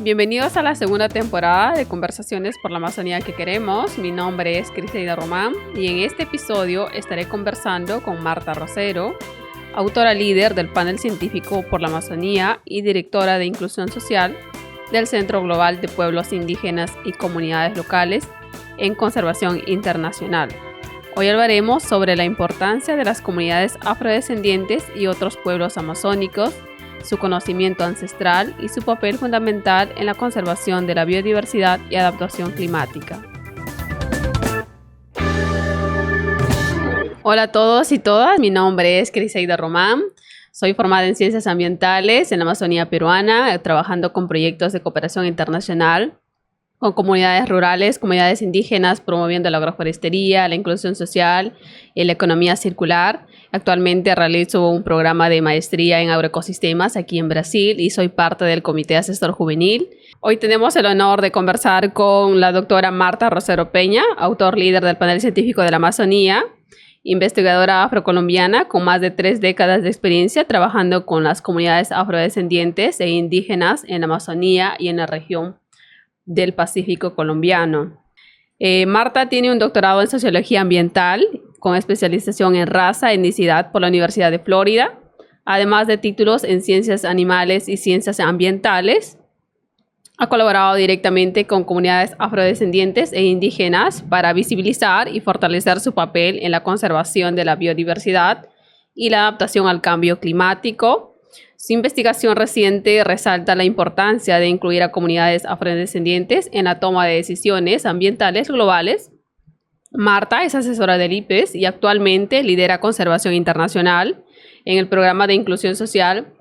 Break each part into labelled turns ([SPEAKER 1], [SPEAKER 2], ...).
[SPEAKER 1] Bienvenidos a la segunda temporada de Conversaciones por la Amazonía que queremos. Mi nombre es Criseida Román y en este episodio estaré conversando con Marta Rosero, autora líder del panel científico por la Amazonía y directora de inclusión social del Centro Global de Pueblos Indígenas y Comunidades Locales en Conservación Internacional. Hoy hablaremos sobre la importancia de las comunidades afrodescendientes y otros pueblos amazónicos, su conocimiento ancestral y su papel fundamental en la conservación de la biodiversidad y adaptación climática. Hola a todos y todas, mi nombre es Criseida Román. Soy formada en Ciencias Ambientales en la Amazonía peruana, trabajando con proyectos de cooperación internacional, con comunidades rurales, comunidades indígenas, promoviendo la agroforestería, la inclusión social y la economía circular. Actualmente realizo un programa de maestría en agroecosistemas aquí en Brasil y soy parte del Comité Asesor Juvenil. Hoy tenemos el honor de conversar con la doctora Marta Rosero Peña, autor líder del panel científico de la Amazonía, investigadora afrocolombiana con más de 3 décadas de experiencia trabajando con las comunidades afrodescendientes e indígenas en la Amazonía y en la región del Pacífico colombiano. Marta tiene un doctorado en Sociología Ambiental con especialización en raza e etnicidad por la Universidad de Florida, además de títulos en Ciencias Animales y Ciencias Ambientales. Ha colaborado directamente con comunidades afrodescendientes e indígenas para visibilizar y fortalecer su papel en la conservación de la biodiversidad y la adaptación al cambio climático. Su investigación reciente resalta la importancia de incluir a comunidades afrodescendientes en la toma de decisiones ambientales globales. Marta es asesora del IPES y actualmente lidera Conservación Internacional en el programa de inclusión social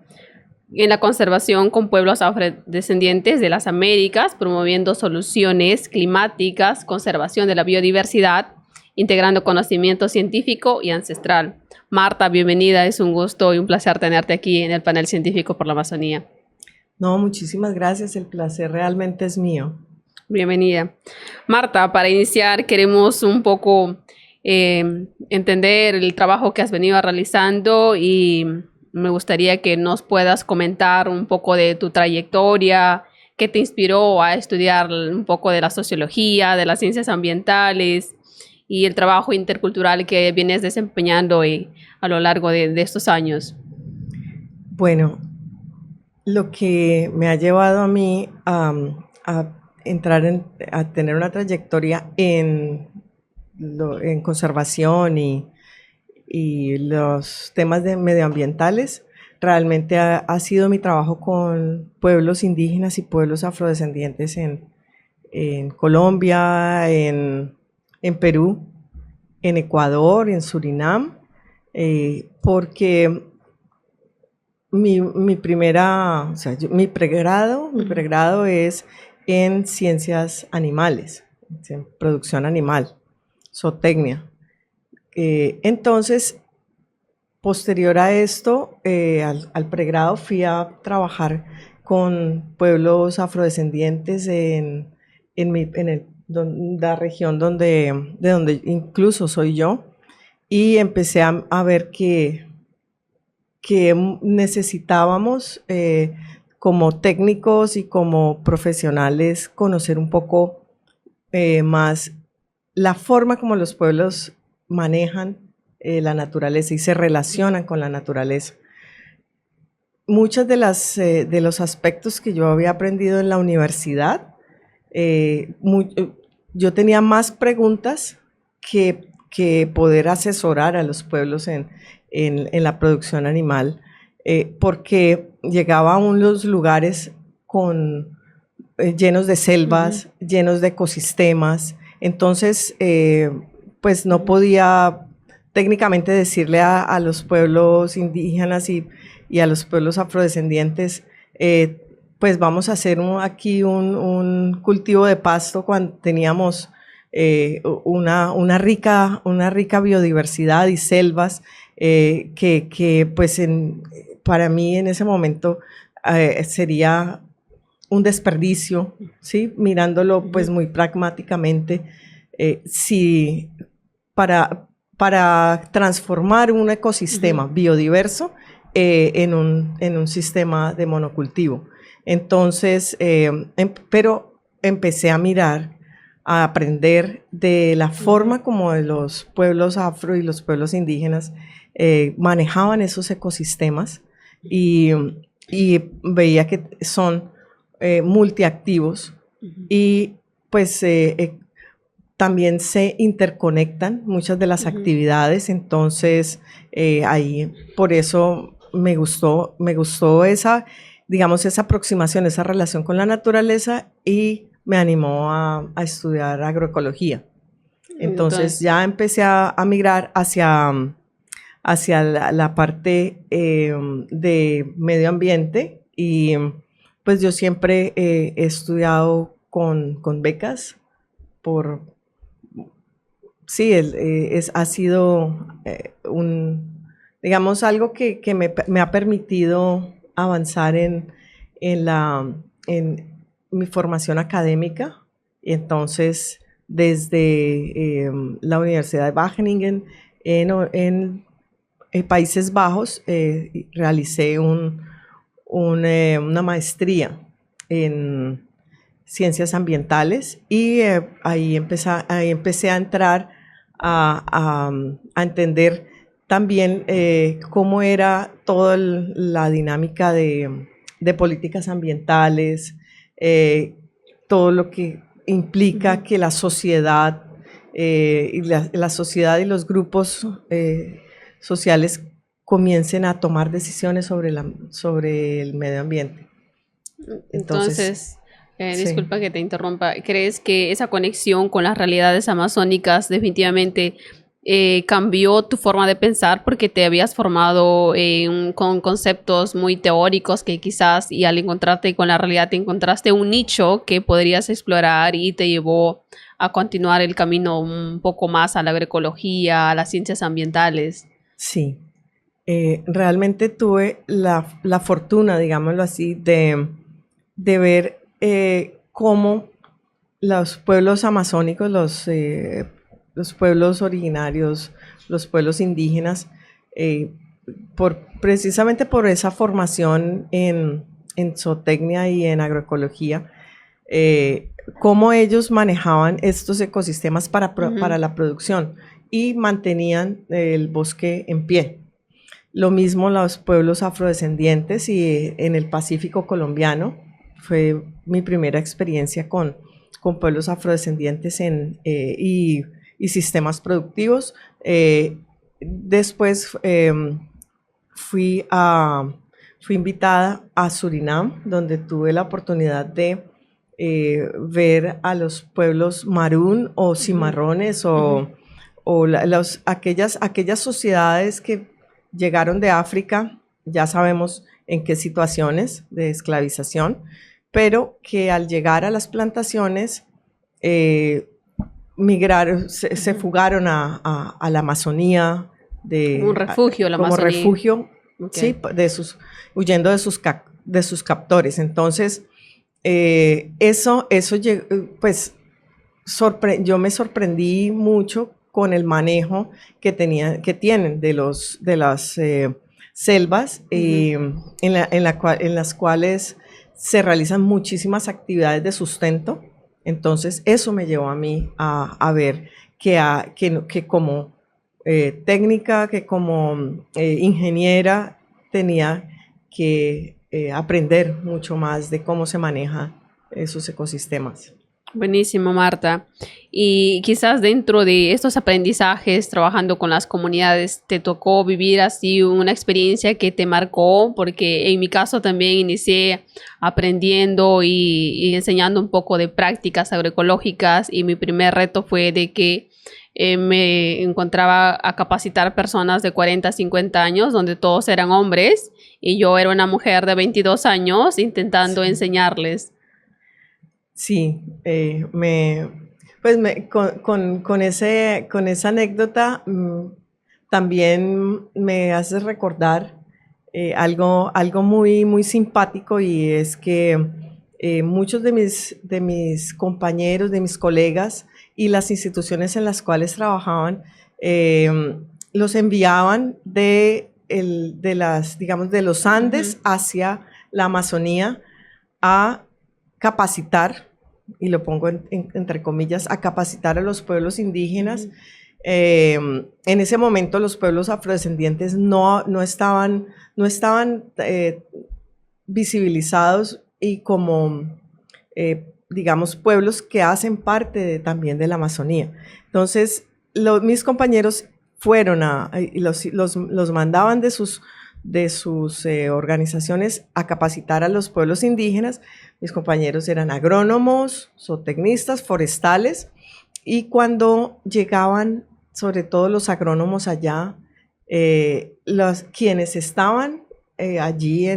[SPEAKER 1] en la conservación con pueblos afrodescendientes de las Américas, promoviendo soluciones climáticas, conservación de la biodiversidad, integrando conocimiento científico y ancestral. Marta, bienvenida, es un gusto y un placer tenerte aquí en el panel científico por la Amazonía.
[SPEAKER 2] No, muchísimas gracias, el placer realmente es mío.
[SPEAKER 1] Bienvenida. Marta, para iniciar queremos un poco entender el trabajo que has venido realizando y me gustaría que nos puedas comentar un poco de tu trayectoria, qué te inspiró a estudiar un poco de la sociología, de las ciencias ambientales y el trabajo intercultural que vienes desempeñando a lo largo de estos años.
[SPEAKER 2] Bueno, lo que me ha llevado a mí a tener una trayectoria en conservación y los temas medioambientales, realmente ha sido mi trabajo con pueblos indígenas y pueblos afrodescendientes en Colombia, en Perú, en Ecuador, en Surinam, porque mi pregrado es en ciencias animales, en producción animal, zootecnia. Entonces, posterior a esto, al pregrado fui a trabajar con pueblos afrodescendientes en la región de donde incluso soy yo, y empecé a ver que necesitábamos como técnicos y como profesionales conocer un poco más la forma como los pueblos manejan la naturaleza y se relacionan con la naturaleza. Muchos de los aspectos que yo había aprendido en la universidad, yo tenía más preguntas que poder asesorar a los pueblos en la producción animal, porque llegaba a unos lugares llenos de selvas, llenos de ecosistemas. Entonces, pues no podía técnicamente decirle a los pueblos indígenas y a los pueblos afrodescendientes, pues vamos a hacer aquí un cultivo de pasto cuando teníamos una rica biodiversidad y selvas que pues para mí en ese momento sería un desperdicio, ¿sí? Mirándolo pues muy pragmáticamente, si para transformar un ecosistema biodiverso en un sistema de monocultivo. Entonces, pero empecé a mirar, a aprender de la forma como los pueblos afro y los pueblos indígenas manejaban esos ecosistemas y, y veía que son multiactivos y pues también se interconectan muchas de las actividades, entonces ahí por eso me gustó esa, digamos, esa aproximación, esa relación con la naturaleza y me animó a estudiar agroecología. Entonces ya empecé a migrar hacia la parte de medio ambiente y pues yo siempre he estudiado con becas por, sí, ha sido digamos, algo que me ha permitido avanzar en mi formación académica. Y entonces, desde la Universidad de Wageningen en Países Bajos, realicé una maestría en ciencias ambientales y ahí empecé a entrar a entender también cómo era toda la dinámica de políticas ambientales, todo lo que implica que la sociedad y la sociedad y los grupos sociales comiencen a tomar decisiones sobre el medio ambiente.
[SPEAKER 1] Entonces,
[SPEAKER 2] sí.
[SPEAKER 1] disculpa que te interrumpa, ¿crees que esa conexión con las realidades amazónicas definitivamente cambió tu forma de pensar porque te habías formado con conceptos muy teóricos que quizás y al encontrarte con la realidad te encontraste un nicho que podrías explorar y te llevó a continuar el camino un poco más a la agroecología, a las ciencias ambientales?
[SPEAKER 2] Sí, realmente tuve la fortuna, digámoslo así, de ver cómo los pueblos amazónicos, los pueblos originarios, los pueblos indígenas, precisamente por esa formación en zootecnia y en agroecología, cómo ellos manejaban estos ecosistemas para la producción y mantenían el bosque en pie. Lo mismo los pueblos afrodescendientes y en el Pacífico colombiano. Fue mi primera experiencia con pueblos afrodescendientes y sistemas productivos. Después fui invitada a Surinam, donde tuve la oportunidad de ver a los pueblos marún o cimarrones o aquellas sociedades que llegaron de África, ya sabemos en qué situaciones de esclavización, pero que al llegar a las plantaciones migraron, se fugaron a la Amazonía.
[SPEAKER 1] Como un refugio, la
[SPEAKER 2] como
[SPEAKER 1] Amazonía.
[SPEAKER 2] refugio,
[SPEAKER 1] Okay.
[SPEAKER 2] sí, huyendo de sus captores. Entonces, eso pues, yo me sorprendí mucho con el manejo que tienen de las selvas, en las cuales se realizan muchísimas actividades de sustento. Entonces, eso me llevó a mí a ver que como técnica, que como ingeniera tenía que aprender mucho más de cómo se manejan esos ecosistemas.
[SPEAKER 1] Buenísimo, Marta. Y quizás dentro de estos aprendizajes, trabajando con las comunidades, te tocó vivir así una experiencia que te marcó, porque en mi caso también inicié aprendiendo y enseñando un poco de prácticas agroecológicas y mi primer reto fue de que me encontraba a capacitar personas de 40, 50 años, donde todos eran hombres y yo era una mujer de 22 años intentando enseñarles.
[SPEAKER 2] Sí, con esa anécdota también me hace recordar algo muy, muy simpático, y es que muchos de mis compañeros, de mis colegas y las instituciones en las cuales trabajaban, los enviaban digamos, de los Andes hacia la Amazonía a capacitar, y lo pongo entre comillas, a capacitar a los pueblos indígenas. En ese momento los pueblos afrodescendientes no estaban visibilizados y como, digamos, pueblos que hacen parte también de la Amazonía. Entonces, mis compañeros fueron y los mandaban de sus organizaciones a capacitar a los pueblos indígenas. Mis compañeros eran agrónomos, zootecnistas, forestales, y cuando llegaban, sobre todo los agrónomos allá, quienes estaban allí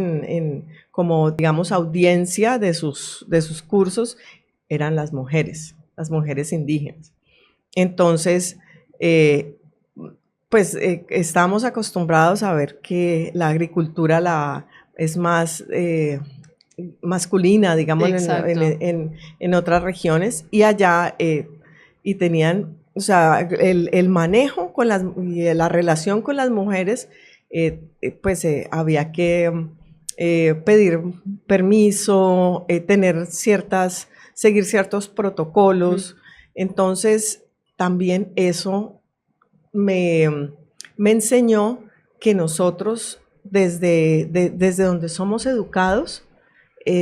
[SPEAKER 2] como, digamos, audiencia de sus cursos, eran las mujeres indígenas. Entonces, pues estamos acostumbrados a ver que la agricultura es más masculina, digamos, en otras regiones, y allá y tenían, o sea, el manejo y la relación con las mujeres, pues había que pedir permiso, seguir ciertos protocolos. Entonces, también eso me enseñó que nosotros, desde donde somos educados,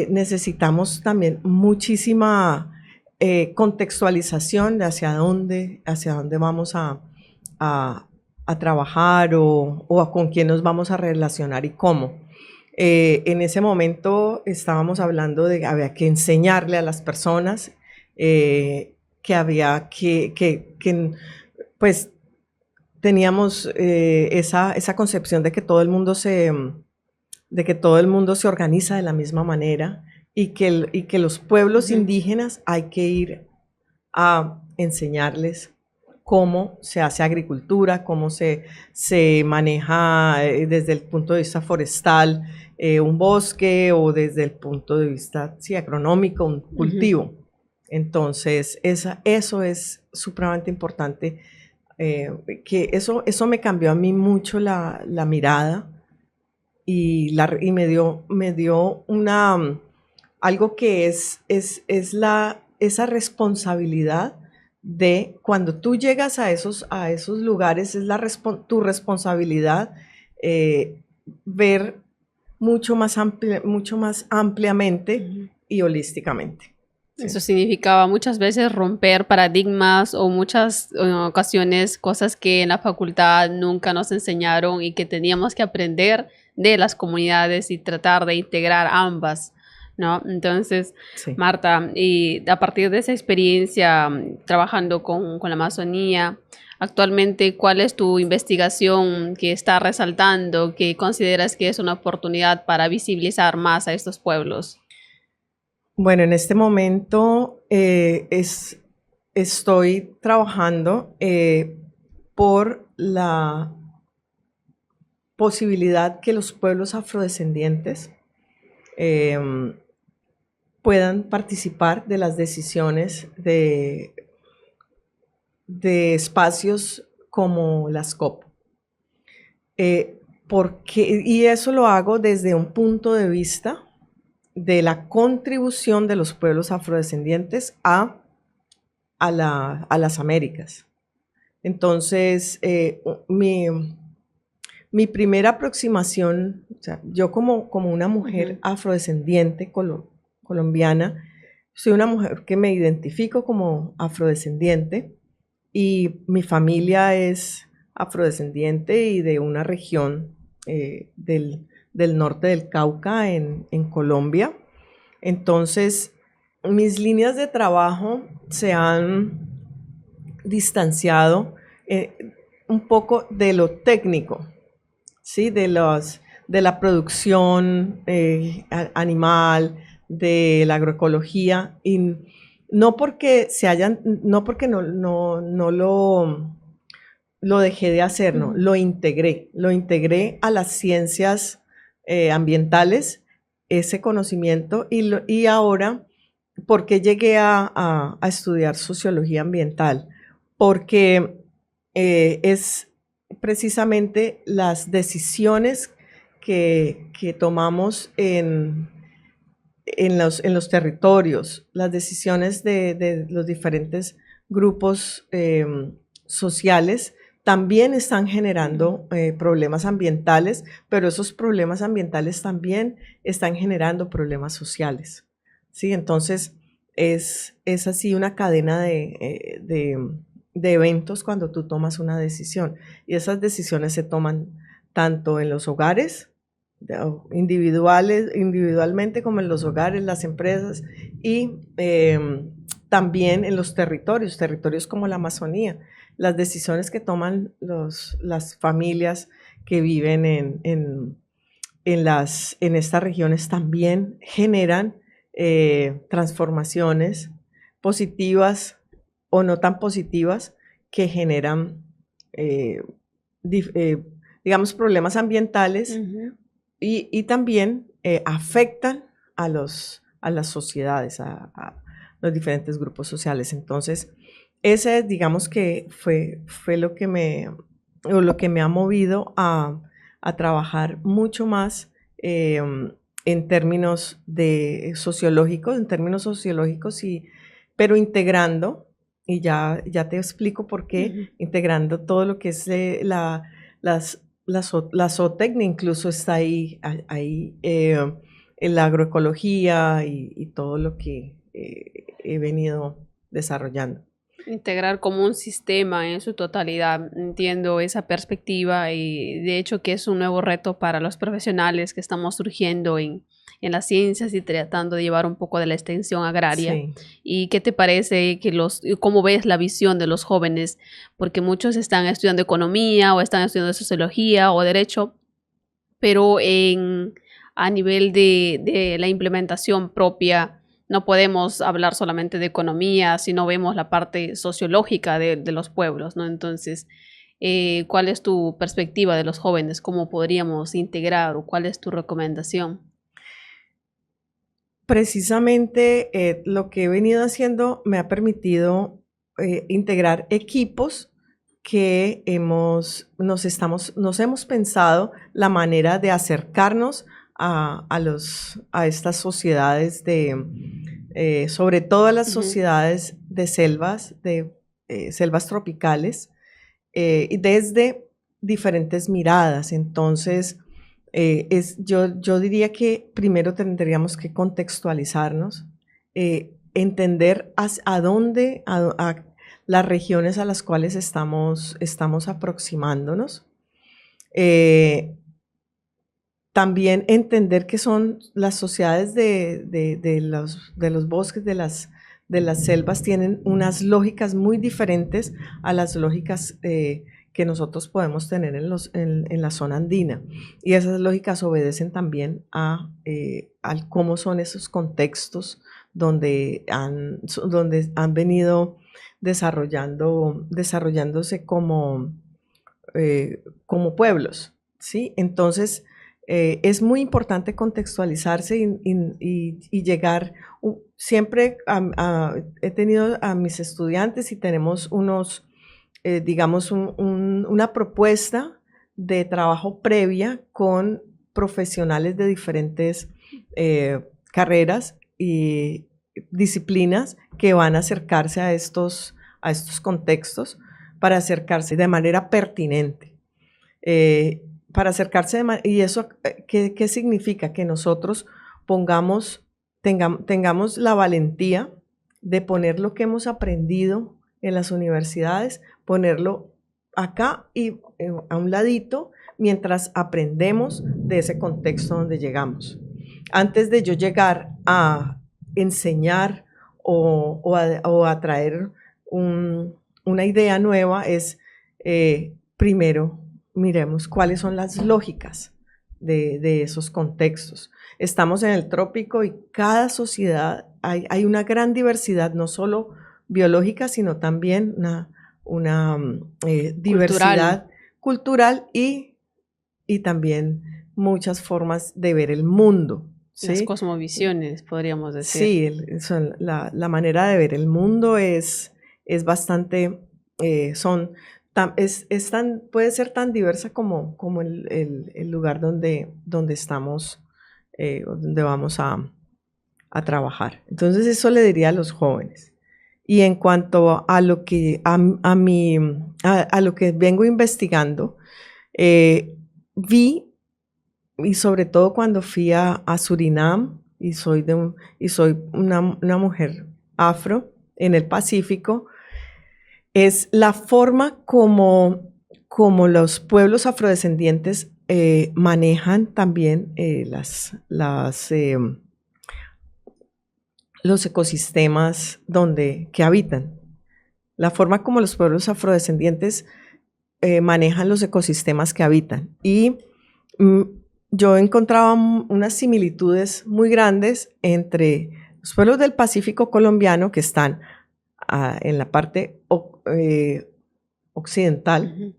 [SPEAKER 2] necesitamos también muchísima contextualización de hacia dónde vamos a trabajar o con quién nos vamos a relacionar y cómo. En ese momento estábamos hablando de que había que enseñarle a las personas, que había pues teníamos esa concepción de que todo el mundo se organiza de la misma manera, y que los pueblos indígenas hay que ir a enseñarles cómo se hace agricultura, cómo se maneja desde el punto de vista forestal un bosque, o desde el punto de vista agronómico un cultivo. Entonces, eso es supremamente importante, que eso me cambió a mí mucho la mirada, y me dio algo que es esa responsabilidad de cuando tú llegas a esos lugares, es tu responsabilidad ver mucho más ampliamente y holísticamente.
[SPEAKER 1] Sí. Eso significaba muchas veces romper paradigmas, o muchas ocasiones cosas que en la facultad nunca nos enseñaron y que teníamos que aprender de las comunidades y tratar de integrar ambas, ¿no? Entonces, sí. Marta, y a partir de esa experiencia trabajando con la Amazonía, actualmente, ¿cuál es tu investigación que está resaltando, que consideras que es una oportunidad para visibilizar más a estos pueblos?
[SPEAKER 2] Bueno, en este momento estoy trabajando por la posibilidad que los pueblos afrodescendientes puedan participar de las decisiones de espacios como las COP. Y eso lo hago desde un punto de vista de la contribución de los pueblos afrodescendientes a las Américas. Entonces, mi primera aproximación, o sea, yo como una mujer afrodescendiente colombiana, soy una mujer que me identifico como afrodescendiente, y mi familia es afrodescendiente y de una región del norte del Cauca en Colombia. Entonces, mis líneas de trabajo se han distanciado un poco de lo técnico, ¿sí? De la producción animal, de la agroecología, y no porque no lo dejé de hacer, no, lo integré a las ciencias ambientales, ese conocimiento, y ahora, ¿por qué llegué a estudiar sociología ambiental? Porque es precisamente las decisiones que tomamos en en los territorios, las decisiones de los diferentes grupos sociales también están generando problemas ambientales, pero esos problemas ambientales también están generando problemas sociales, ¿sí? Entonces, es así una cadena de eventos cuando tú tomas una decisión. Y esas decisiones se toman tanto en los hogares, individualmente como en los hogares, las empresas y también en los territorios como la Amazonía. Las decisiones que toman las familias que viven en estas regiones también generan transformaciones positivas o no tan positivas que generan, digamos, problemas ambientales y también afectan a las sociedades, a los diferentes grupos sociales. Entonces, ese, digamos que fue lo que me ha movido a trabajar mucho más en términos sociológicos, pero integrando, y ya te explico por qué, integrando todo lo que es la zootecnia, incluso está ahí la agroecología y todo lo que he venido desarrollando.
[SPEAKER 1] Integrar como un sistema en su totalidad. Entiendo esa perspectiva y de hecho que es un nuevo reto para los profesionales que estamos surgiendo en las ciencias y tratando de llevar un poco de la extensión agraria.
[SPEAKER 2] Sí.
[SPEAKER 1] ¿Y qué te parece cómo ves la visión de los jóvenes? Porque muchos están estudiando economía o están estudiando sociología o derecho, pero a nivel de la implementación propia no podemos hablar solamente de economía si no vemos la parte sociológica de los pueblos, ¿no? Entonces, ¿cuál es tu perspectiva de los jóvenes? ¿Cómo podríamos integrar o cuál es tu recomendación?
[SPEAKER 2] Precisamente lo que he venido haciendo me ha permitido integrar equipos que nos hemos pensado la manera de acercarnos a estas sociedades sobre todo a las sociedades de selvas tropicales, y desde diferentes miradas. Entonces, yo diría que primero tendríamos que contextualizarnos, entender a dónde, a las regiones a las cuales estamos aproximándonos. También entender que son las sociedades de los bosques, de las selvas, tienen unas lógicas muy diferentes a las lógicas que nosotros podemos tener en la zona andina. Y esas lógicas obedecen también a cómo son esos contextos donde han venido desarrollándose como pueblos, ¿sí? Entonces, es muy importante contextualizarse y llegar. Siempre he tenido a mis estudiantes y tenemos digamos, una propuesta de trabajo previa con profesionales de diferentes carreras y disciplinas que van a acercarse a estos contextos para acercarse de manera pertinente. Para acercarse y eso, ¿qué significa? Que nosotros tengamos la valentía de poner lo que hemos aprendido en las universidades, ponerlo acá y a un ladito mientras aprendemos de ese contexto donde llegamos. Antes de yo llegar a enseñar o a traer una idea nueva, es primero miremos cuáles son las lógicas de esos contextos. Estamos en el trópico y cada sociedad, hay una gran diversidad, no solo biológica, sino también una diversidad cultural y también muchas formas de ver el mundo. ¿Sí?
[SPEAKER 1] Las cosmovisiones, podríamos decir.
[SPEAKER 2] Sí, la manera de ver el mundo es bastante, puede ser tan diversa como el lugar donde estamos, donde vamos a a trabajar. Entonces eso le diría a los jóvenes. Y en cuanto a lo que, a lo que vengo investigando, vi, y sobre todo cuando fui a Surinam, y soy una mujer afro en el Pacífico, es la forma como los pueblos afrodescendientes manejan también los ecosistemas que habitan. La forma como los pueblos afrodescendientes manejan los ecosistemas que habitan. Y yo encontraba unas similitudes muy grandes entre los pueblos del Pacífico colombiano que están en la parte occidental,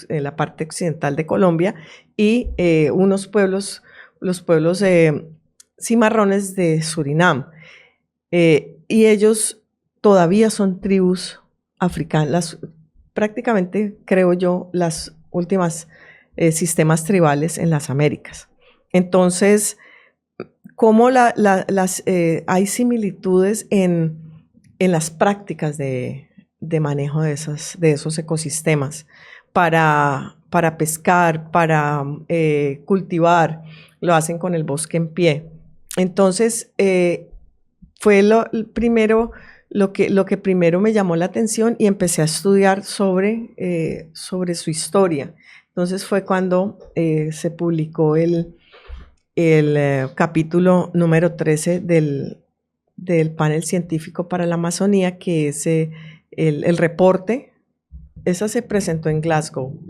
[SPEAKER 2] en la parte occidental de Colombia, y los pueblos cimarrones de Surinam. Y ellos todavía son tribus africanas, prácticamente, creo yo, las últimas sistemas tribales en las Américas. Entonces, cómo hay similitudes en las prácticas de manejo de esos ecosistemas para pescar, para cultivar, lo hacen con el bosque en pie. Entonces, fue lo que primero me llamó la atención y empecé a estudiar sobre su historia. Entonces fue cuando se publicó el capítulo número 13 del panel científico para la Amazonía, que es el reporte. Esa se presentó en Glasgow.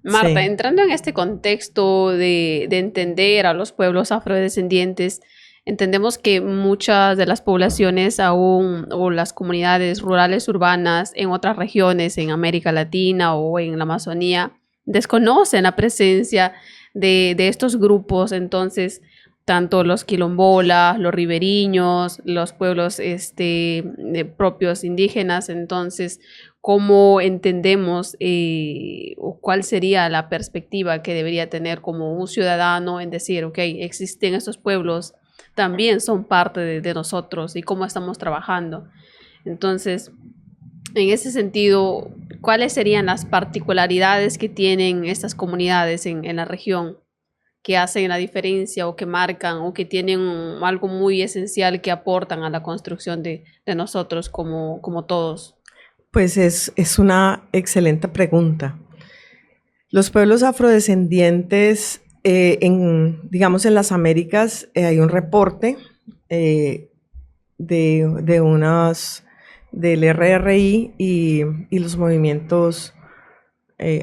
[SPEAKER 1] Marta,
[SPEAKER 2] Sí.
[SPEAKER 1] entrando en este contexto de entender a los pueblos afrodescendientes, entendemos que muchas de las poblaciones aún, o las comunidades rurales urbanas en otras regiones, en América Latina o en la Amazonía, desconocen la presencia de estos grupos. Entonces, tanto los quilombolas, los riberiños, los pueblos propios indígenas. Entonces, ¿cómo entendemos o cuál sería la perspectiva que debería tener como un ciudadano en decir, ok, existen estos pueblos, también son parte de nosotros, y cómo estamos trabajando? Entonces, en ese sentido, ¿cuáles serían las particularidades que tienen estas comunidades en la región, que hacen la diferencia o que marcan o que tienen algo muy esencial que aportan a la construcción de nosotros como todos?
[SPEAKER 2] Pues es una excelente pregunta. Los pueblos afrodescendientes, digamos en las Américas, hay un reporte del RRI y los movimientos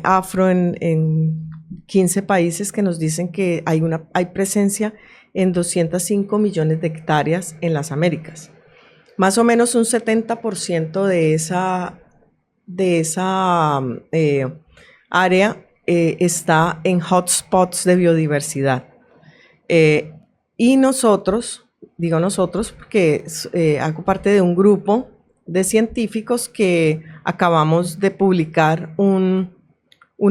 [SPEAKER 2] afro en 15 países que nos dicen que hay presencia en 205 millones de hectáreas en las Américas. Más o menos un 70% de esa área está en hotspots de biodiversidad. Y nosotros, digo nosotros porque hago parte de un grupo de científicos que acabamos de publicar un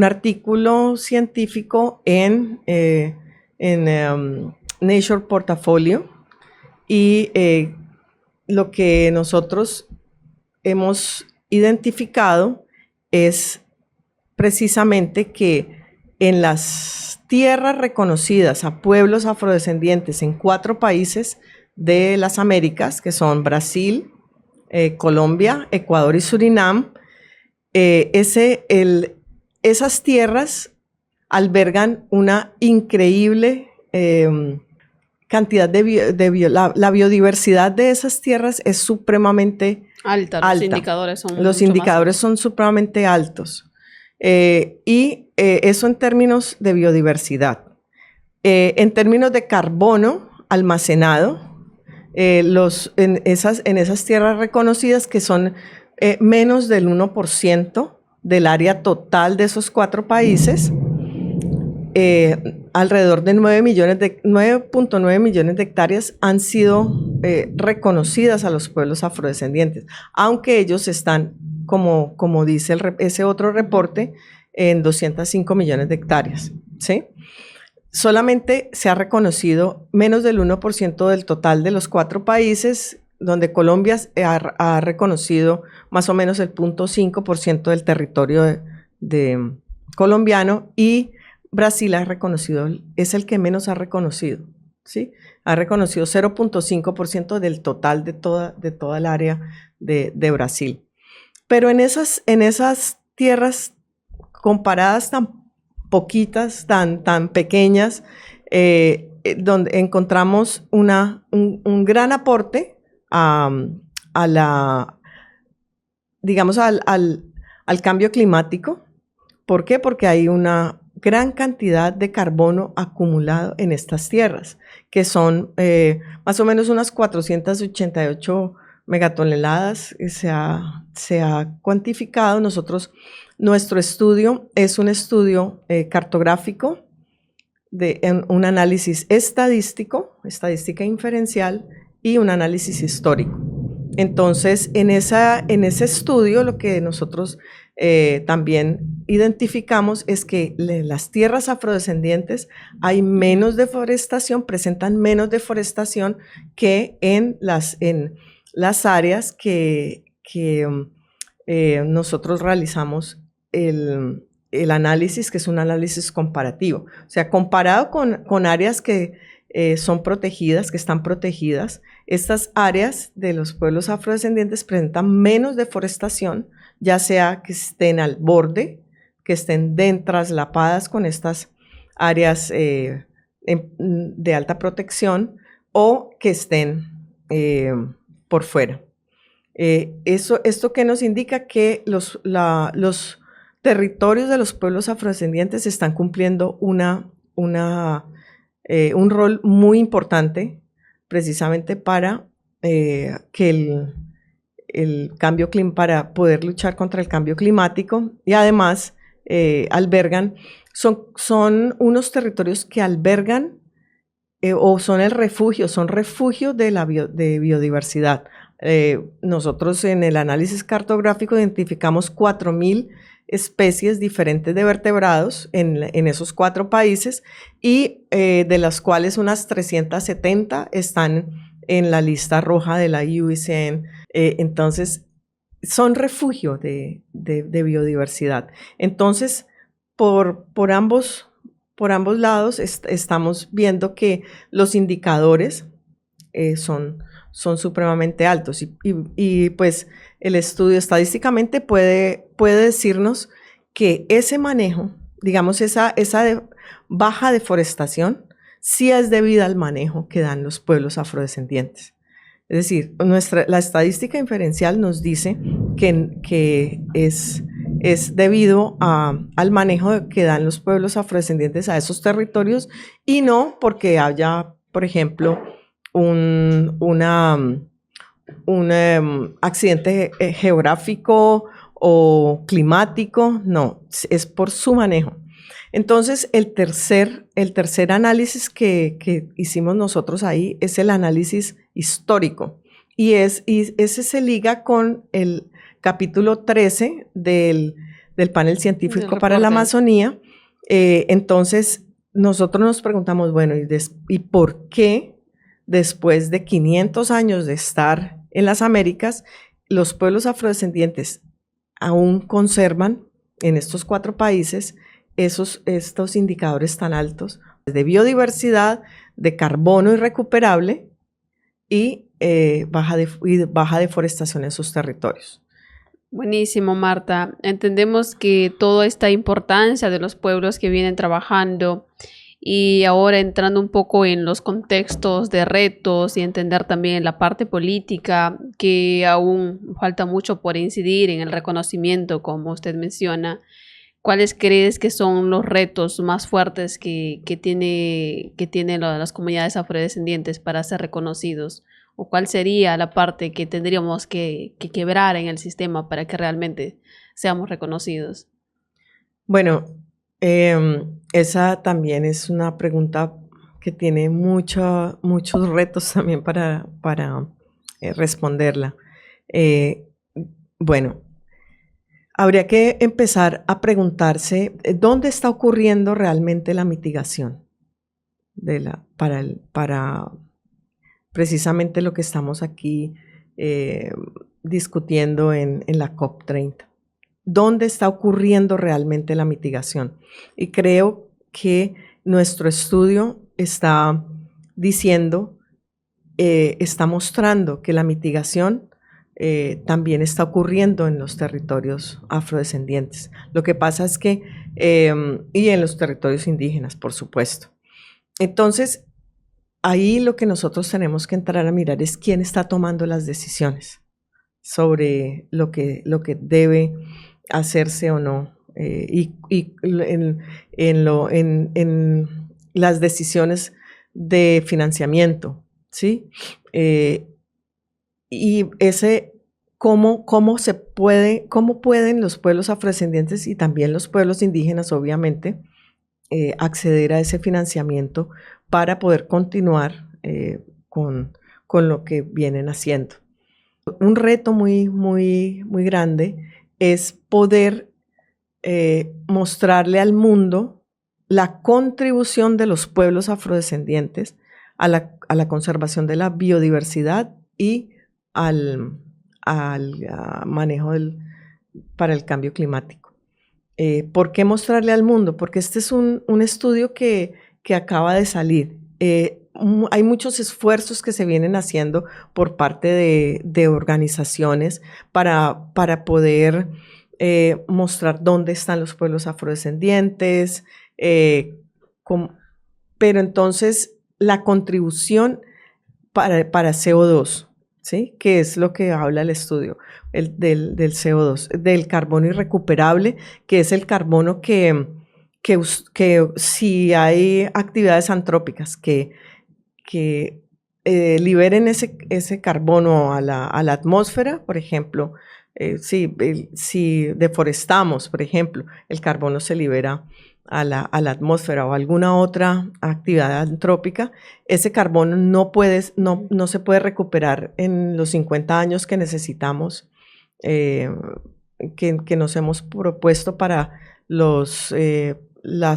[SPEAKER 2] artículo científico en Nature Portfolio, y lo que nosotros hemos identificado es precisamente que en las tierras reconocidas a pueblos afrodescendientes en 4 países de las Américas, que son Brasil, Colombia, Ecuador y Surinam, esas tierras albergan una increíble cantidad la biodiversidad de esas tierras es supremamente alta. Los indicadores son supremamente altos. Y eso en términos de biodiversidad. En términos de carbono almacenado, en esas tierras reconocidas, que son menos del 1% del área total de esos 4 países, alrededor de 9.9 millones de hectáreas han sido reconocidas a los pueblos afrodescendientes, aunque ellos están, como dice ese otro reporte, en 205 millones de hectáreas, ¿sí? solamente se ha reconocido menos del 1% del total de los 4 países, donde Colombia ha reconocido más o menos el 0.5% del territorio de colombiano, y Brasil es el que menos ha reconocido, ¿sí? Ha reconocido 0.5% del total de toda el área de Brasil. Pero en esas tierras comparadas tan poquitas, tan pequeñas, donde encontramos un gran aporte digamos, al cambio climático. ¿Por qué? Porque hay una gran cantidad de carbono acumulado en estas tierras, que son más o menos unas 488 megatoneladas. Se ha cuantificado. Nuestro estudio es un estudio cartográfico, un análisis estadística inferencial y un análisis histórico. Entonces, en ese estudio, lo que nosotros también identificamos es que en las tierras afrodescendientes hay menos deforestación, presentan menos deforestación que en las áreas que nosotros realizamos el análisis, que es un análisis comparativo. O sea, comparado con áreas que son protegidas, que están protegidas, estas áreas de los pueblos afrodescendientes presentan menos deforestación, ya sea que estén al borde, que estén traslapadas con estas áreas de alta protección, o que estén por fuera. Esto que nos indica que los territorios de los pueblos afrodescendientes están cumpliendo un rol muy importante, precisamente para que para poder luchar contra el cambio climático, y además son unos territorios que albergan o son refugio de biodiversidad. Nosotros en el análisis cartográfico identificamos 4.000 especies diferentes de vertebrados en esos 4 países, y de las cuales unas 370 están en la lista roja de la IUCN. Entonces, son refugio de biodiversidad. Entonces, por ambos lados estamos viendo que los indicadores son supremamente altos, y pues el estudio estadísticamente puede decirnos que ese manejo, digamos, esa baja deforestación, sí es debida al manejo que dan los pueblos afrodescendientes. Es decir, la estadística inferencial nos dice que es debido al manejo que dan los pueblos afrodescendientes a esos territorios, y no porque haya, por ejemplo, un accidente geográfico o climático. No, es por su manejo. Entonces, el tercer análisis que hicimos nosotros ahí es el análisis histórico, y ese se liga con el capítulo 13 del panel científico para la Amazonía. Entonces, nosotros nos preguntamos, bueno, ¿y por qué después de 500 años de estar en las Américas, los pueblos afrodescendientes aún conservan en estos 4 países estos indicadores tan altos de biodiversidad, de carbono irrecuperable y baja deforestación en sus territorios?
[SPEAKER 1] Buenísimo, Marta. Entendemos que toda esta importancia de los pueblos que vienen trabajando, y ahora entrando un poco en los contextos de retos y entender también la parte política, que aún falta mucho por incidir en el reconocimiento, como usted menciona. ¿Cuáles crees que son los retos más fuertes que tienen las comunidades afrodescendientes para ser reconocidos? ¿O cuál sería la parte que tendríamos que quebrar en el sistema para que realmente seamos reconocidos?
[SPEAKER 2] Bueno, esa también es una pregunta que tiene muchos retos también para responderla. Bueno, habría que empezar a preguntarse dónde está ocurriendo realmente la mitigación. para precisamente lo que estamos aquí discutiendo en la COP30. ¿Dónde está ocurriendo realmente la mitigación? Y creo que nuestro estudio está diciendo, está mostrando que la mitigación también está ocurriendo en los territorios afrodescendientes. Lo que pasa es que, y en los territorios indígenas, por supuesto. Entonces, ahí lo que nosotros tenemos que entrar a mirar es quién está tomando las decisiones sobre lo que debe hacerse o no, y en las decisiones de financiamiento, ¿sí? Y cómo pueden los pueblos afrodescendientes y también los pueblos indígenas, obviamente, acceder a ese financiamiento para poder continuar con lo que vienen haciendo. Un reto muy, muy, muy grande es poder mostrarle al mundo la contribución de los pueblos afrodescendientes a la conservación de la biodiversidad y al manejo para el cambio climático. ¿Por qué mostrarle al mundo? Porque este es un estudio que acaba de salir. Hay muchos esfuerzos que se vienen haciendo por parte de organizaciones para poder mostrar dónde están los pueblos afrodescendientes, pero entonces la contribución para CO2, ¿sí? Que es lo que habla el estudio del CO2, del carbono irrecuperable, que es el carbono que si hay actividades antrópicas que liberen ese carbono a la atmósfera, por ejemplo, si deforestamos, por ejemplo, el carbono se libera a la atmósfera o alguna otra actividad antrópica, ese carbono no se puede recuperar en los 50 años que necesitamos, que nos hemos propuesto para los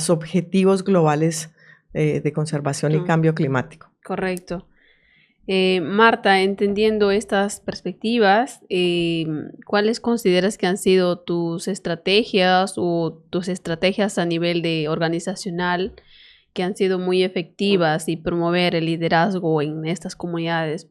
[SPEAKER 2] objetivos globales de conservación y cambio climático.
[SPEAKER 1] Correcto. Marta, entendiendo estas perspectivas, ¿cuáles consideras que han sido tus estrategias o tus estrategias a nivel organizacional que han sido muy efectivas y promover el liderazgo en estas comunidades?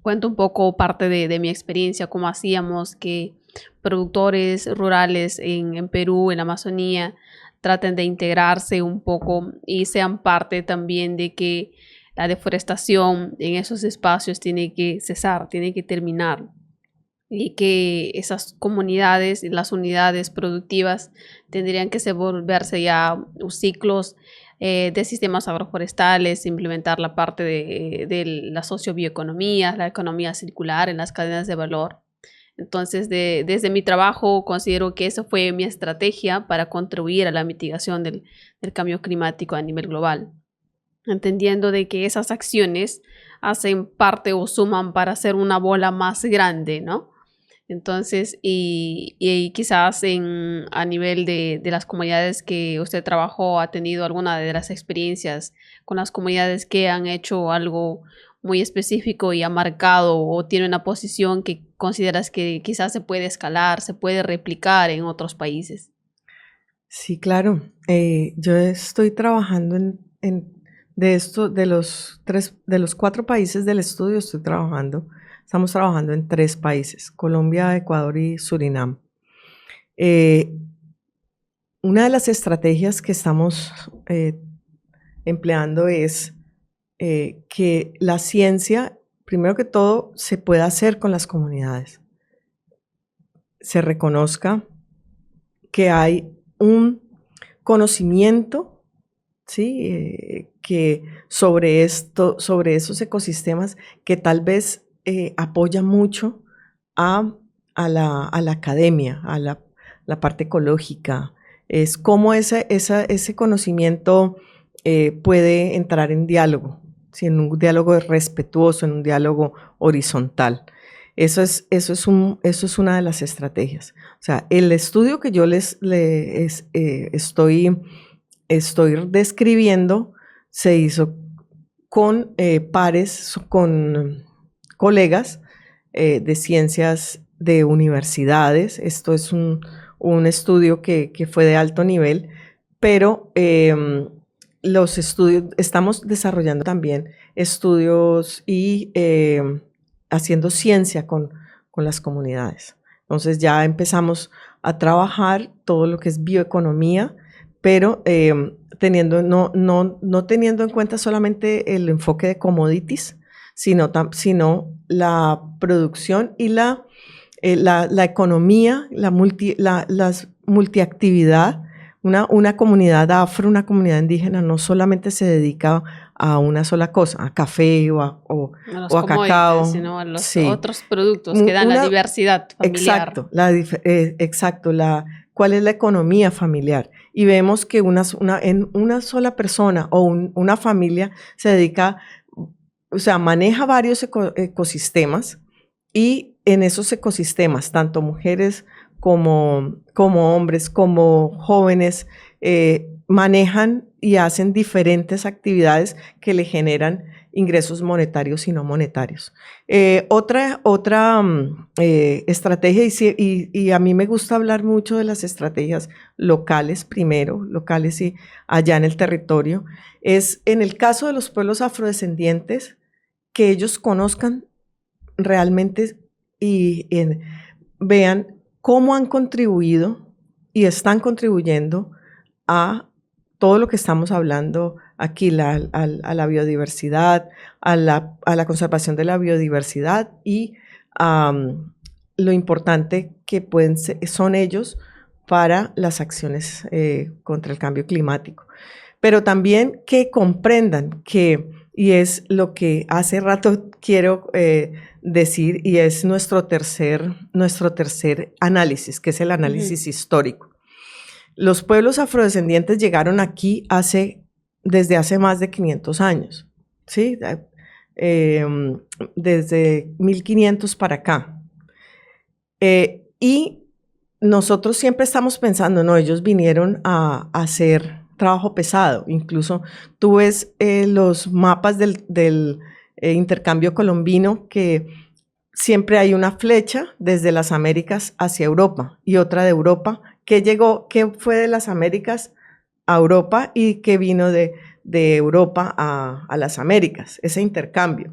[SPEAKER 1] Cuento un poco parte de mi experiencia, cómo hacíamos que productores rurales en Perú, en la Amazonía, traten de integrarse un poco y sean parte también de que la deforestación en esos espacios tiene que cesar, tiene que terminar, y que esas comunidades y las unidades productivas tendrían que volverse ya ciclos de sistemas agroforestales, implementar la parte de la sociobioeconomía, la economía circular en las cadenas de valor. Entonces, desde mi trabajo considero que esa fue mi estrategia para contribuir a la mitigación del cambio climático a nivel global, entendiendo de que esas acciones hacen parte o suman para hacer una bola más grande, ¿no? Entonces, y quizás a nivel de las comunidades que usted trabajó, ¿ha tenido alguna de las experiencias con las comunidades que han hecho algo muy específico y ha marcado o tiene una posición que consideras que quizás se puede escalar, se puede replicar en otros países?
[SPEAKER 2] Sí, claro. Yo estoy trabajando de los 4 países del estudio, estamos trabajando en 3 países, Colombia, Ecuador y Surinam. Una de las estrategias que estamos empleando es que la ciencia, primero que todo, se pueda hacer con las comunidades. Se reconozca que hay un conocimiento, ¿sí? Que sobre esos ecosistemas que tal vez apoya mucho a la academia, a la parte ecológica. Es cómo ese conocimiento puede entrar en diálogo, ¿sí? En un diálogo respetuoso, en un diálogo horizontal. Eso es una de las estrategias. O sea, el estudio que yo estoy describiendo se hizo con pares, con colegas de ciencias de universidades. Esto es un estudio que fue de alto nivel, pero los estudios, estamos desarrollando también estudios y haciendo ciencia con las comunidades. Entonces ya empezamos a trabajar todo lo que es bioeconomía, pero no teniendo en cuenta solamente el enfoque de commodities, sino la producción y la economía, la multiactividad. Una comunidad afro, una comunidad indígena no solamente se dedica a una sola cosa, a café o a cacao,
[SPEAKER 1] sino a los otros productos que dan la diversidad familiar.
[SPEAKER 2] Exacto, cuál es la economía familiar. Y vemos que en una sola persona o una familia se dedica, o sea, maneja varios ecosistemas, y en esos ecosistemas, tanto mujeres como hombres, como jóvenes, manejan y hacen diferentes actividades que le generan ingresos monetarios y no monetarios. Otra estrategia, y a mí me gusta hablar mucho de las estrategias locales primero, locales y allá en el territorio, es en el caso de los pueblos afrodescendientes, que ellos conozcan realmente y vean cómo han contribuido y están contribuyendo a todo lo que estamos hablando aquí, a la biodiversidad, a la conservación de la biodiversidad y lo importante que son ellos para las acciones contra el cambio climático. Pero también que comprendan y es lo que hace rato quiero decir, y es nuestro tercer análisis, que es el análisis histórico. Los pueblos afrodescendientes llegaron aquí desde hace más de 500 años, ¿sí? Desde 1500 para acá. Y nosotros siempre estamos pensando, no, ellos vinieron a hacer trabajo pesado. Incluso tú ves los mapas del intercambio colombino, que siempre hay una flecha desde las Américas hacia Europa y otra de Europa que fue de las Américas a Europa y que vino de Europa a las Américas, ese intercambio.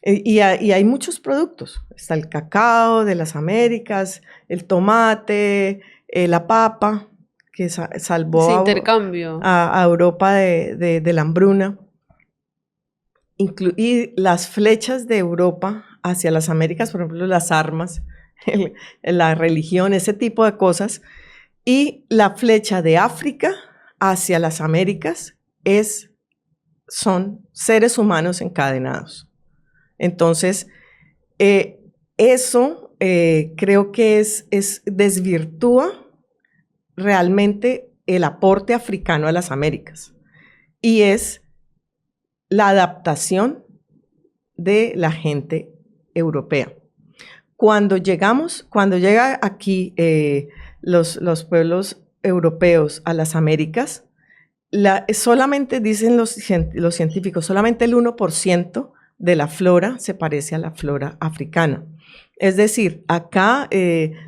[SPEAKER 2] Y hay muchos productos. Está el cacao de las Américas, el tomate, la papa, que salvó a Europa de la hambruna. Y las flechas de Europa hacia las Américas, por ejemplo, las armas, la religión, ese tipo de cosas. Y la flecha de África hacia las Américas son seres humanos encadenados. Entonces, eso creo que desvirtúa realmente el aporte africano a las Américas, y es la adaptación de la gente europea. Cuando llega aquí los pueblos europeos a las Américas, solamente dicen los científicos, solamente el 1% de la flora se parece a la flora africana. Es decir, acá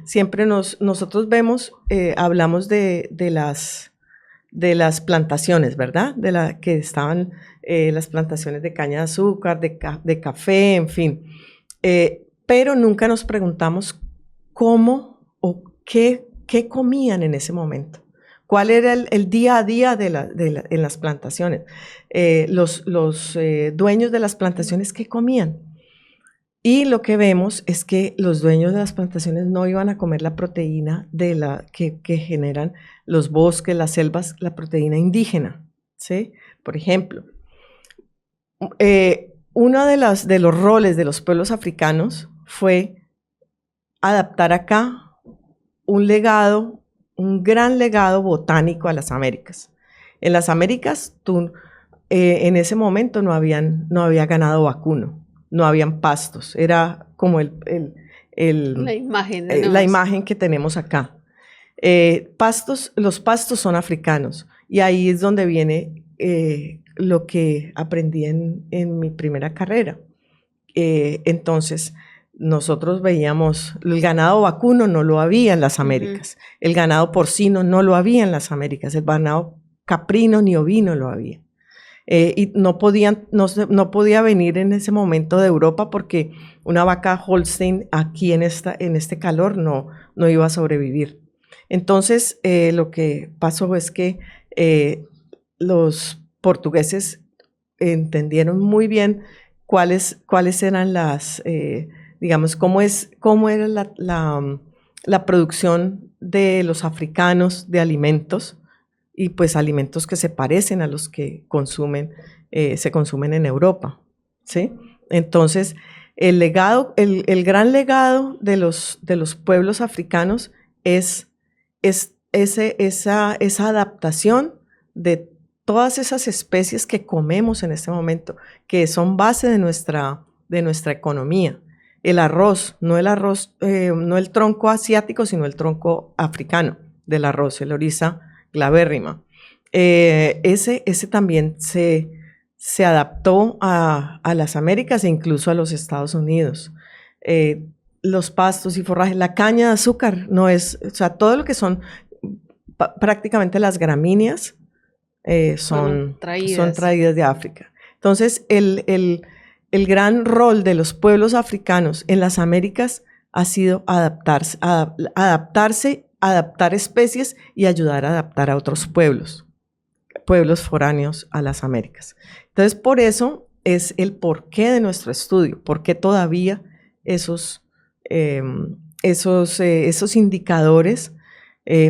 [SPEAKER 2] siempre nosotros hablamos de las plantaciones, ¿verdad? Que estaban las plantaciones de caña de azúcar, de café, en fin. Pero nunca nos preguntamos cómo o qué comían en ese momento. ¿Cuál era el día a día en las plantaciones? Los dueños de las plantaciones, ¿qué comían? Y lo que vemos es que los dueños de las plantaciones no iban a comer la proteína que generan los bosques, las selvas, la proteína indígena, ¿sí? Por ejemplo, uno de los roles de los pueblos africanos fue adaptar acá un gran legado botánico a las Américas. En las Américas, en ese momento no había ganado vacuno, no habían pastos, era como la imagen que tenemos acá. Los pastos son africanos, y ahí es donde viene lo que aprendí en mi primera carrera. Entonces, nosotros veíamos el ganado vacuno no lo había en las Américas, el ganado porcino no lo había en las Américas, el ganado caprino ni ovino lo había. Y no podía venir en ese momento de Europa porque una vaca Holstein aquí en este calor no iba a sobrevivir. Entonces, lo que pasó es que los portugueses entendieron muy bien cuáles eran digamos, cómo era la producción de los africanos de alimentos, y pues alimentos que se parecen a los que se consumen en Europa, ¿sí? Entonces, el gran legado de los pueblos africanos es esa adaptación de todas esas especies que comemos en este momento, que son base de nuestra economía. El arroz, no el tronco asiático, sino el tronco africano del arroz, el Oryza glabérrima. Ese también se adaptó a las Américas e incluso a los Estados Unidos. Los pastos y forrajes, la caña de azúcar o sea, todo lo que son prácticamente las gramíneas son traídas de África. Entonces, el gran rol de los pueblos africanos en las Américas ha sido adaptarse, adaptar especies y ayudar a adaptar a otros pueblos foráneos a las Américas. Entonces, por eso es el porqué de nuestro estudio, porque todavía esos indicadores,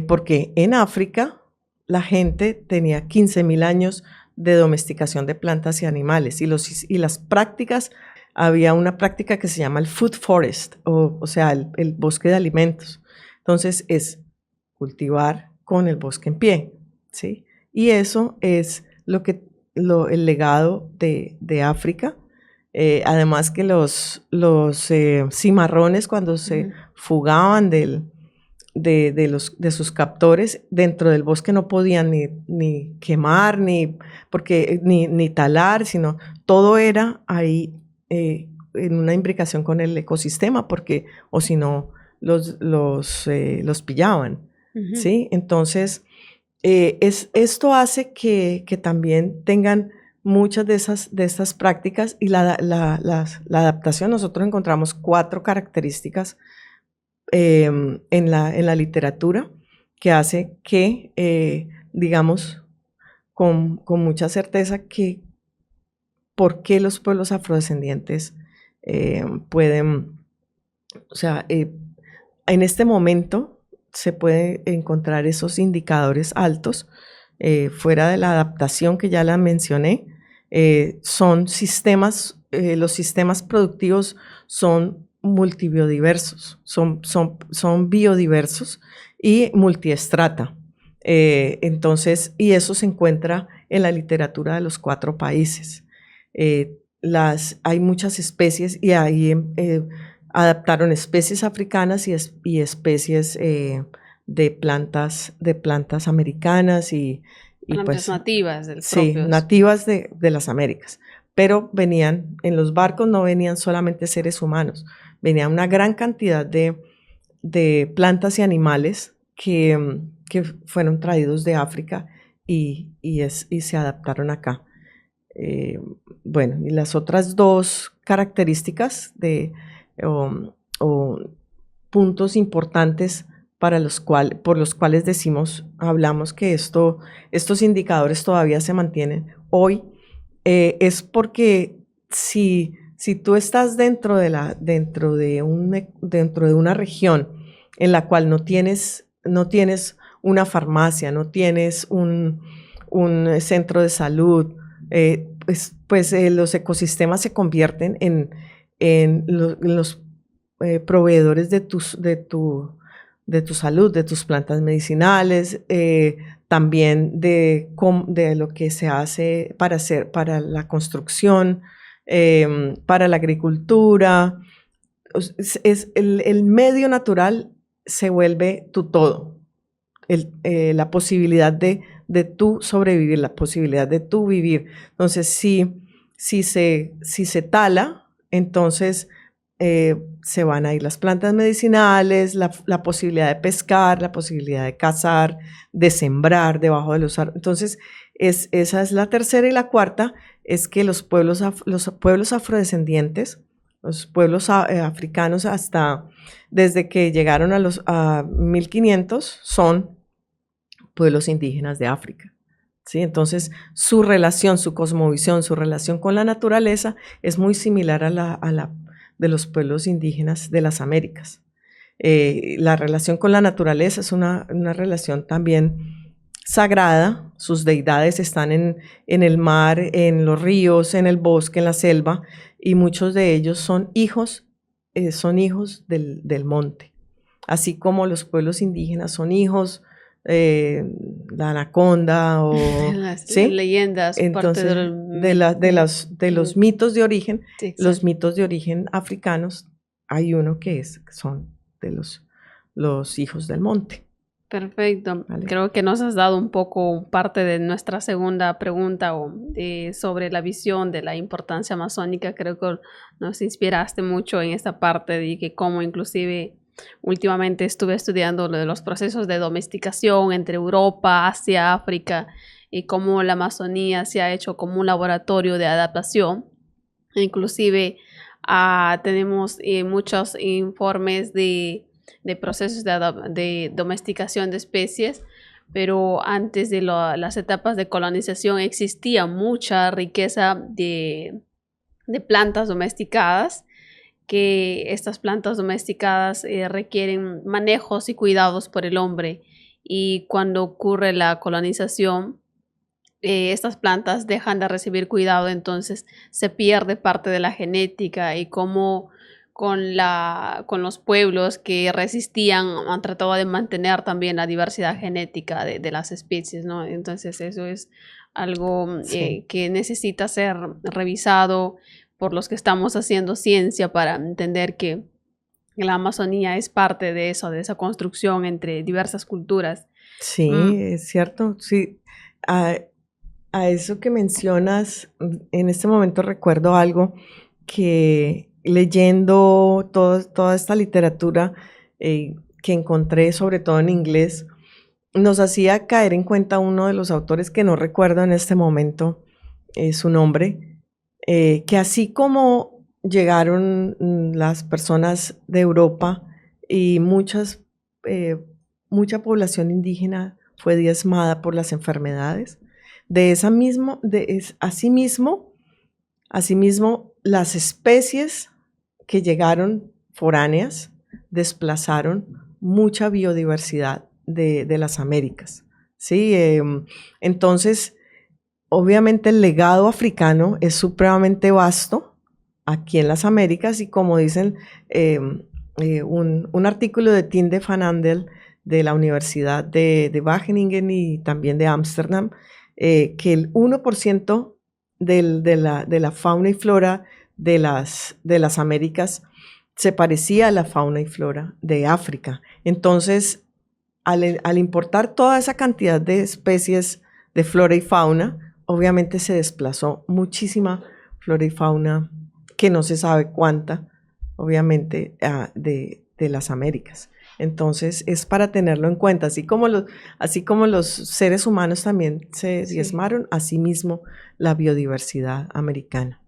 [SPEAKER 2] porque en África la gente tenía 15.000 años de domesticación de plantas y animales, y las prácticas, había una práctica que se llama el food forest, o sea, el bosque de alimentos. Entonces, es cultivar con el bosque en pie, ¿sí? Y eso es el legado de África. Además que los cimarrones, cuando se fugaban de sus captores, dentro del bosque no podían ni quemar, ni talar, sino todo era ahí en una imbricación con el ecosistema, o si no los pillaban, ¿sí? Entonces, esto hace que también tengan muchas de estas prácticas, y la adaptación. Nosotros encontramos 4 características en la literatura que hace que, digamos, con mucha certeza, que por qué los pueblos afrodescendientes pueden, o sea, en este momento se puede encontrar esos indicadores altos, fuera de la adaptación que ya la mencioné. Son sistemas, los sistemas productivos son multibiodiversos, son biodiversos y multiestrata. Entonces, y eso se encuentra en la literatura de los 4 países. Hay muchas especies, y ahí adaptaron especies africanas y especies de plantas americanas y
[SPEAKER 1] plantas
[SPEAKER 2] pues,
[SPEAKER 1] nativas del
[SPEAKER 2] sí,
[SPEAKER 1] propios.
[SPEAKER 2] nativas de las Américas. Pero venían, en los barcos no venían solamente seres humanos, venía una gran cantidad de plantas y animales que fueron traídos de África y se adaptaron acá. Bueno, y las otras 2 características o puntos importantes por los cuales hablamos que estos indicadores todavía se mantienen hoy, es porque si tú estás dentro de una región en la cual no tienes una farmacia, no tienes un centro de salud, pues los ecosistemas se convierten en los proveedores de tu salud, de tus plantas medicinales, también de lo que se hace para la construcción, para la agricultura. El medio natural se vuelve tu todo. La posibilidad de de tú sobrevivir, la posibilidad de tú vivir. Entonces, si se tala, entonces se van a ir las plantas medicinales, la posibilidad de pescar, la posibilidad de cazar, de sembrar debajo de los árboles. Entonces, esa es la tercera. Y la cuarta es que los pueblos afrodescendientes, los pueblos africanos desde que llegaron a 1500 son pueblos indígenas de África. ¿Sí? Entonces, su relación, su cosmovisión, su relación con la naturaleza es muy similar a la de los pueblos indígenas de las Américas. La relación con la naturaleza es una relación también sagrada. Sus deidades están en el mar, en los ríos, en el bosque, en la selva, y muchos de ellos son hijos del monte. Así como los pueblos indígenas son hijos, la anaconda o
[SPEAKER 1] Las
[SPEAKER 2] ¿sí?
[SPEAKER 1] leyendas,
[SPEAKER 2] Entonces, de los mitos de origen,
[SPEAKER 1] sí,
[SPEAKER 2] los mitos de origen africanos, hay uno que son de los hijos del monte.
[SPEAKER 1] perfecto.
[SPEAKER 2] ¿Vale?
[SPEAKER 1] Creo que nos has dado un poco parte de nuestra segunda pregunta sobre la visión de la importancia amazónica. Creo que nos inspiraste mucho en esta parte de que cómo inclusive últimamente estuve estudiando lo de los procesos de domesticación entre Europa, Asia, África y cómo la Amazonía se ha hecho como un laboratorio de adaptación. Inclusive tenemos muchos informes de procesos de domesticación de especies, pero antes de las etapas de colonización existía mucha riqueza de plantas domesticadas, que estas plantas domesticadas requieren manejos y cuidados por el hombre, y cuando ocurre la colonización, estas plantas dejan de recibir cuidado, entonces se pierde parte de la genética, y como con los pueblos que resistían han tratado de mantener también la diversidad genética de las especies, ¿no? Entonces eso es algo que necesita ser revisado por los que estamos haciendo ciencia para entender que la Amazonía es parte de eso, de esa construcción entre diversas culturas.
[SPEAKER 2] Sí, es cierto. Sí, a eso que mencionas, en este momento recuerdo algo que leyendo toda esta literatura que encontré, sobre todo en inglés, nos hacía caer en cuenta uno de los autores, que no recuerdo en este momento su nombre, que así como llegaron las personas de Europa y mucha población indígena fue diezmada por las enfermedades, asimismo, las especies que llegaron foráneas desplazaron mucha biodiversidad de las Américas, ¿sí? Entonces, obviamente el legado africano es supremamente vasto aquí en las Américas, y como dicen, un artículo de Tim de Van Andel de la Universidad de Wageningen y también de Ámsterdam, que el 1% de la fauna y flora de las Américas se parecía a la fauna y flora de África. Entonces, al importar toda esa cantidad de especies de flora y fauna, obviamente se desplazó muchísima flora y fauna, que no se sabe cuánta, obviamente, de las Américas. Entonces, es para tenerlo en cuenta. Así como los seres humanos también se diezmaron, asimismo la biodiversidad americana.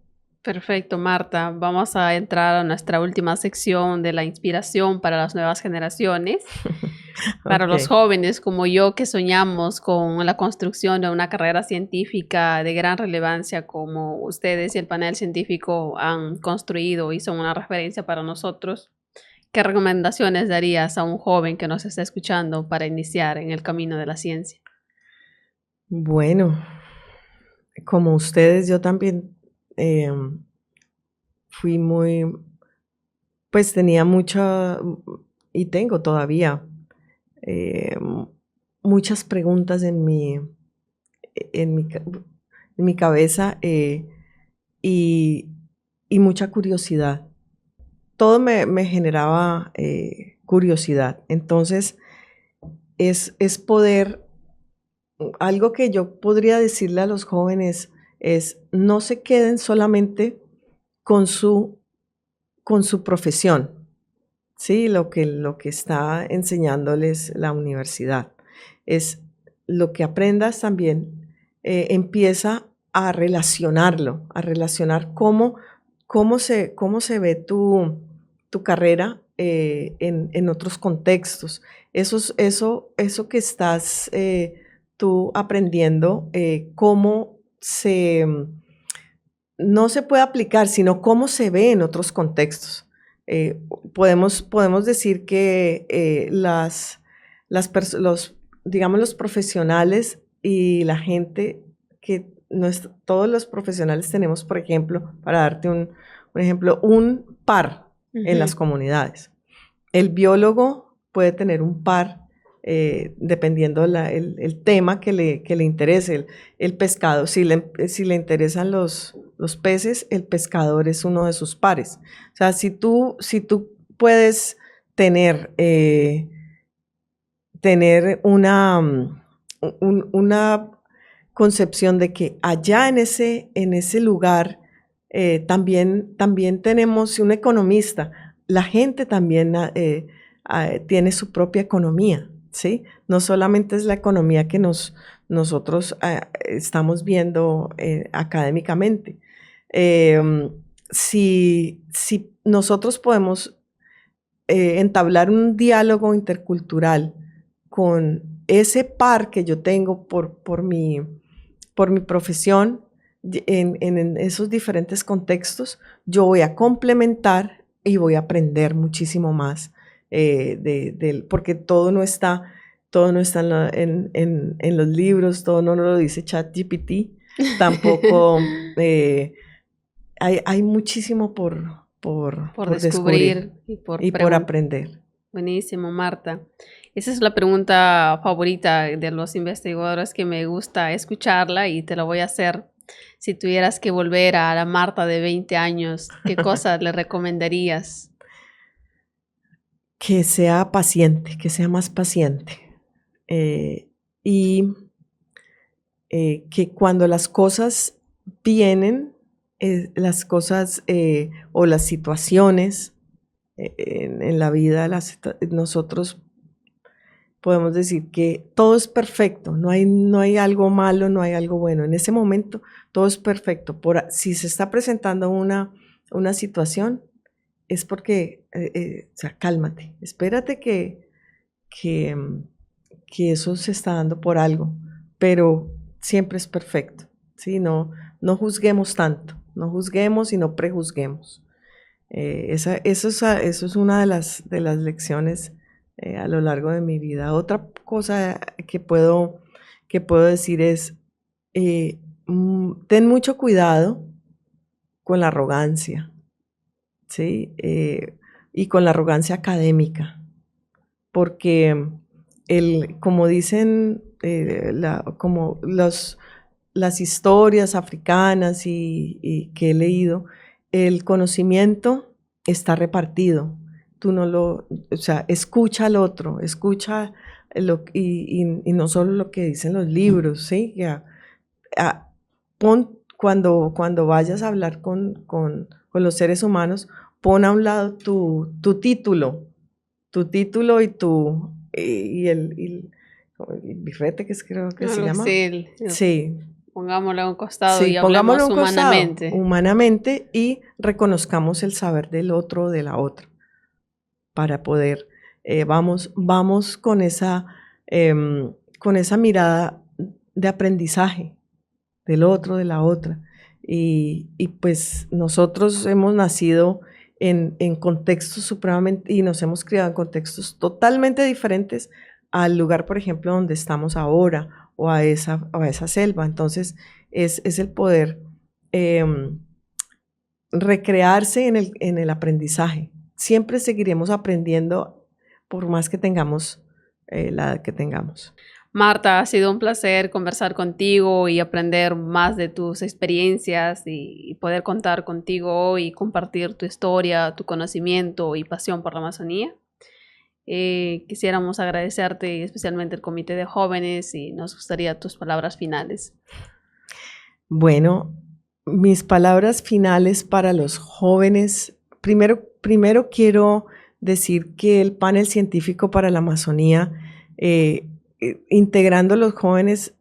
[SPEAKER 1] Perfecto, Marta. Vamos a entrar a nuestra última sección de la inspiración para las nuevas generaciones. Para los jóvenes como yo, que soñamos con la construcción de una carrera científica de gran relevancia, como ustedes y el panel científico han construido y son una referencia para nosotros, ¿qué recomendaciones darías a un joven que nos está escuchando para iniciar en el camino de la ciencia?
[SPEAKER 2] Bueno, como ustedes, yo también fui pues tenía mucha, y tengo todavía, muchas preguntas en mi cabeza, y mucha curiosidad. Todo me generaba curiosidad. Entonces, es poder algo que yo podría decirle a los jóvenes es no se queden solamente con su profesión, ¿sí? Lo que está enseñándoles la universidad. Es lo que aprendas también, empieza a relacionarlo, a relacionar cómo se ve tu carrera en otros contextos. Eso que estás tú aprendiendo, no se puede aplicar, sino cómo se ve en otros contextos. Podemos decir que digamos, los profesionales y la gente todos los profesionales tenemos, por ejemplo, para darte un ejemplo, un par en las comunidades. El biólogo puede tener un par dependiendo el tema que le interese. El pescado, si le interesan los peces, el pescador es uno de sus pares. O sea, si tú puedes tener una concepción de que allá en ese lugar también tenemos un economista. La gente también tiene su propia economía, ¿sí? No solamente es la economía que nosotros estamos viendo académicamente. Si nosotros podemos entablar un diálogo intercultural con ese par que yo tengo por mi profesión en esos diferentes contextos, yo voy a complementar y voy a aprender muchísimo más porque todo no está en los libros, todo no lo dice ChatGPT, tampoco hay muchísimo por
[SPEAKER 1] descubrir
[SPEAKER 2] y por aprender.
[SPEAKER 1] Buenísimo, Marta. Esa es la pregunta favorita de los investigadores que me gusta escucharla y te la voy a hacer. Si tuvieras que volver a la Marta de 20 años, ¿qué cosas le recomendarías?
[SPEAKER 2] Que sea paciente, que sea más paciente. Y que cuando las cosas vienen, las cosas o las situaciones en la vida, nosotros podemos decir que todo es perfecto, no hay algo malo, no hay algo bueno. En ese momento todo es perfecto. Si se está presentando una situación, es porque, o sea, cálmate, espérate que eso se está dando por algo, pero siempre es perfecto, ¿sí? No juzguemos tanto, no juzguemos y no prejuzguemos. Eso es una de las lecciones a lo largo de mi vida. Otra cosa que puedo decir es, ten mucho cuidado con la arrogancia, ¿sí? Y con la arrogancia académica, porque como dicen, como las historias africanas y que he leído, el conocimiento está repartido. Tú o sea, escucha al otro, escucha y no solo lo que dicen los libros, ¿sí? Cuando vayas a hablar con los seres humanos, pon a un lado tu título y el birrete, que creo que se llama. Sí.
[SPEAKER 1] Pongámoslo a un costado
[SPEAKER 2] Sí,
[SPEAKER 1] y hablemos
[SPEAKER 2] humanamente y reconozcamos el saber del otro o de la otra para poder, vamos con esa mirada de aprendizaje del otro, de la otra. Y pues nosotros hemos nacido en contextos supremamente, y nos hemos criado en contextos totalmente diferentes al lugar, por ejemplo, donde estamos ahora, o a esa selva. Entonces, es el poder recrearse en el aprendizaje. Siempre seguiremos aprendiendo por más que tengamos la edad que tengamos.
[SPEAKER 1] Marta, ha sido un placer conversar contigo y aprender más de tus experiencias y poder contar contigo y compartir tu historia, tu conocimiento y pasión por la Amazonía. Quisiéramos agradecerte, especialmente el Comité de Jóvenes, y nos gustaría tus palabras finales.
[SPEAKER 2] Bueno, mis palabras finales para los jóvenes. Primero quiero decir que el panel científico para la Amazonía, integrando a los jóvenes,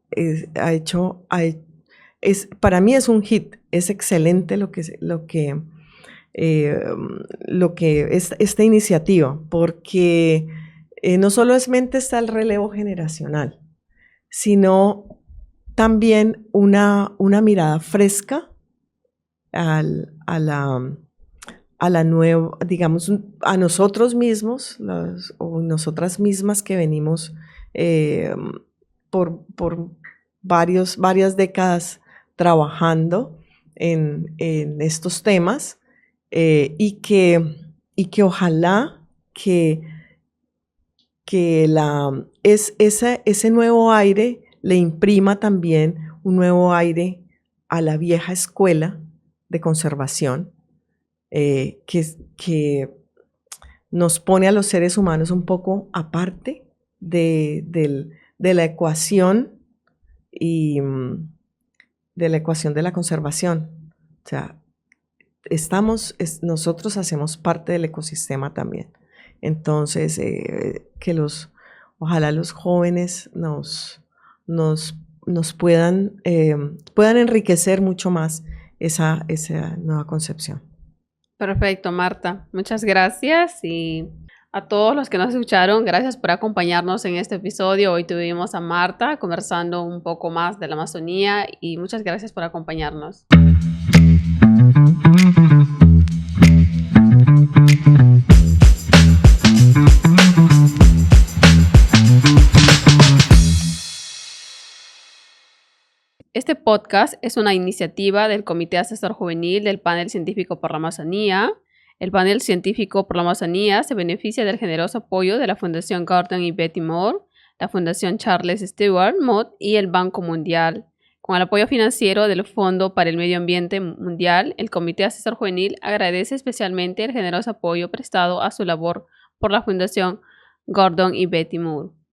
[SPEAKER 2] para mí es un hit. Es excelente lo que es esta iniciativa, porque no solamente está el relevo generacional, sino también una mirada fresca a la nueva, digamos, a nosotros mismos o nosotras mismas que venimos por varias décadas trabajando en estos temas, y que ojalá que ese nuevo aire le imprima también un nuevo aire a la vieja escuela de conservación, que nos pone a los seres humanos un poco aparte de la ecuación y de la ecuación de la conservación. O sea, nosotros hacemos parte del ecosistema también. Entonces, ojalá los jóvenes nos puedan enriquecer mucho más esa nueva concepción.
[SPEAKER 1] Perfecto, Marta. Muchas gracias, y a todos los que nos escucharon, gracias por acompañarnos en este episodio. Hoy tuvimos a Marta conversando un poco más de la Amazonía, y muchas gracias por acompañarnos. Este podcast es una iniciativa del Comité Asesor Juvenil del Panel Científico por la Amazonía. El Panel Científico por la Amazonía se beneficia del generoso apoyo de la Fundación Gordon y Betty Moore, la Fundación Charles Stewart Mott y el Banco Mundial. Con el apoyo financiero del Fondo para el Medio Ambiente Mundial, el Comité Asesor Juvenil agradece especialmente el generoso apoyo prestado a su labor por la Fundación Gordon y Betty Moore.